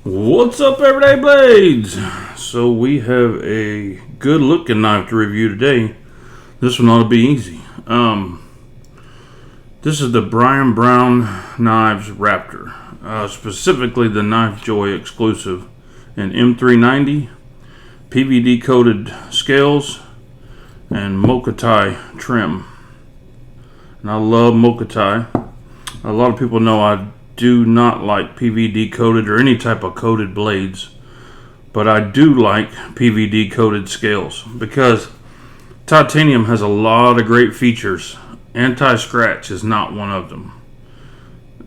What's up, Everyday Blades? So we have a good looking knife to review today. This one ought to be easy. This is the Brian Brown Knives Raptor, specifically the Knife Joy exclusive in M390, PVD coated scales, and Mokatai trim. And I love Mokatai. A lot of people know I do not like PVD coated or any type of coated blades, but I do like PVD coated scales because titanium has a lot of great features. Anti-scratch is not one of them.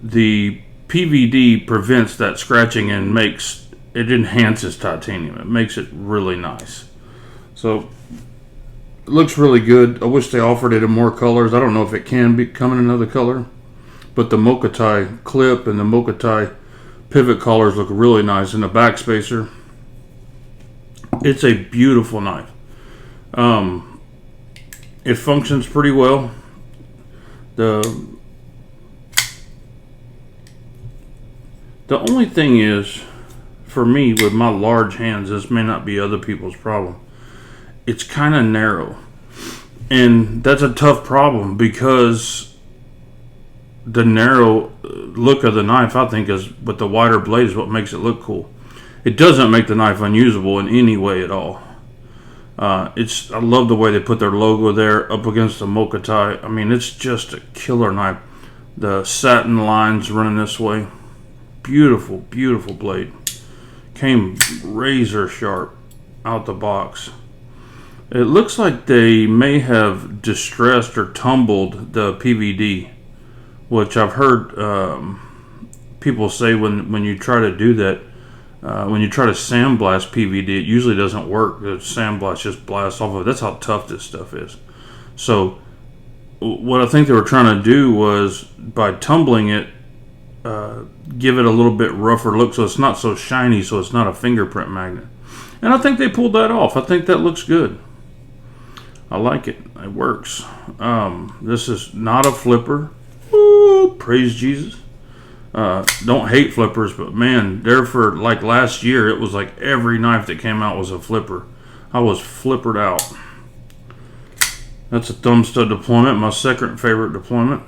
The PVD prevents that scratching and it enhances titanium. It makes it really nice. So it looks really good. I wish they offered it in more colors. I don't know if it can come in another color. But the Mokatai clip and the Mokatai pivot collars look really nice in the back spacer. It's a beautiful knife. It functions pretty well. The only thing is, for me with my large hands, this may not be other people's problem. It's kind of narrow. And that's a tough problem because the narrow look of the knife, I think, is with the wider blade is what makes it look cool. It doesn't make the knife unusable in any way at all. I love the way they put their logo there up against the Mokatai. I mean, it's just a killer knife. The satin lines running this way. Beautiful, beautiful blade. Came razor sharp out the box. It looks like they may have distressed or tumbled the PVD, which I've heard people say when you try to do that, when you try to sandblast PVD, it usually doesn't work. The sandblast just blasts off of it. That's how tough this stuff is. So what I think they were trying to do was, by tumbling it, give it a little bit rougher look so it's not so shiny, so it's not a fingerprint magnet. And I think they pulled that off. I think that looks good. I like it. It works. This is not a flipper. Ooh, praise Jesus. Don't hate flippers, but man, there for like last year, it was like every knife that came out was a flipper. I was flippered out. That's a thumb stud deployment, my second favorite deployment.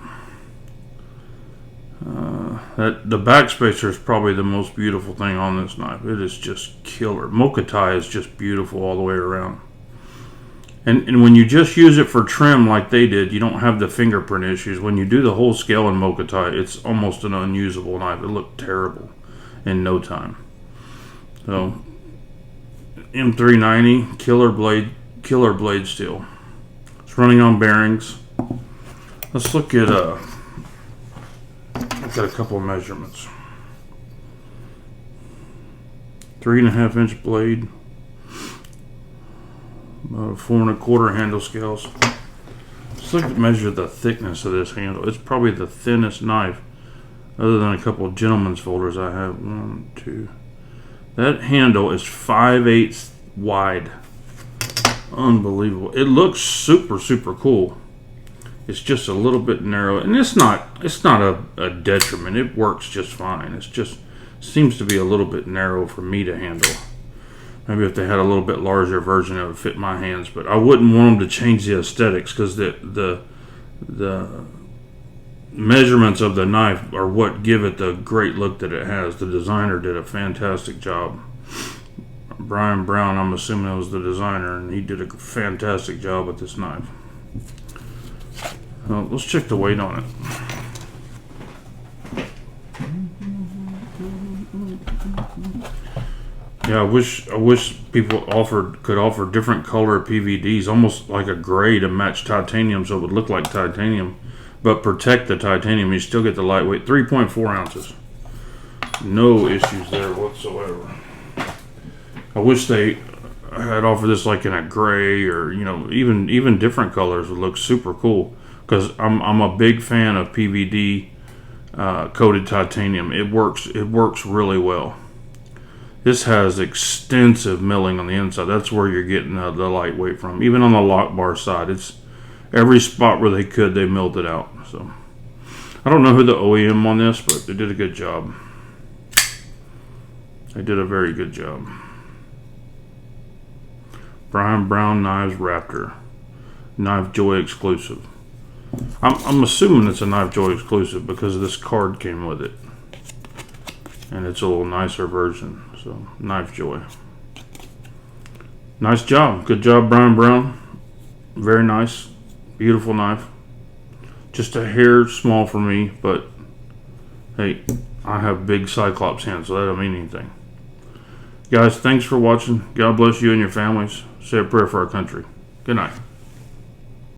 The back spacer is probably the most beautiful thing on this knife. It is just killer. Mokatai is just beautiful all the way around. And when you just use it for trim like they did, you don't have the fingerprint issues. When you do the whole scale in Mokatai, it's almost an unusable knife. It looked terrible in no time. So, M390, killer blade steel. It's running on bearings. Let's look at I've got a couple of measurements. 3.5 inch blade. 4 1/4 handle scales. Let's measure the thickness of this handle. It's probably the thinnest knife, other than a couple of gentleman's folders I have. 1, 2. That handle is 5/8 wide. Unbelievable. It looks super, super cool. It's just a little bit narrow, and it's not a detriment. It works just fine. It's just seems to be a little bit narrow for me to handle. Maybe if they had a little bit larger version, it would fit my hands. But I wouldn't want them to change the aesthetics, because the measurements of the knife are what give it the great look that it has. The designer did a fantastic job. Brian Brown, I'm assuming that was the designer, and he did a fantastic job with this knife. Let's check the weight on it. Yeah, I wish people could offer different color PVDs, almost like a gray, to match titanium, so it would look like titanium, but protect the titanium. You still get the lightweight. 3.4 ounces. No issues there whatsoever. I wish they had offered this like in a gray, or even different colors would look super cool. Because I'm a big fan of PVD coated titanium. It works really well. This has extensive milling on the inside. That's where you're getting the lightweight from. Even on the lock bar side, it's every spot where they could, they milled it out. So I don't know who the OEM on this, but they did a good job. They did a very good job. Brian Brown Knives Raptor. Knife Joy exclusive. I'm assuming it's a Knife Joy exclusive because this card came with it. And it's a little nicer version. So, Knife Joy. Nice job. Good job, Brian Brown. Very nice. Beautiful knife. Just a hair small for me, but hey, I have big Cyclops hands, so that don't mean anything. Guys, thanks for watching. God bless you and your families. Say a prayer for our country. Good night.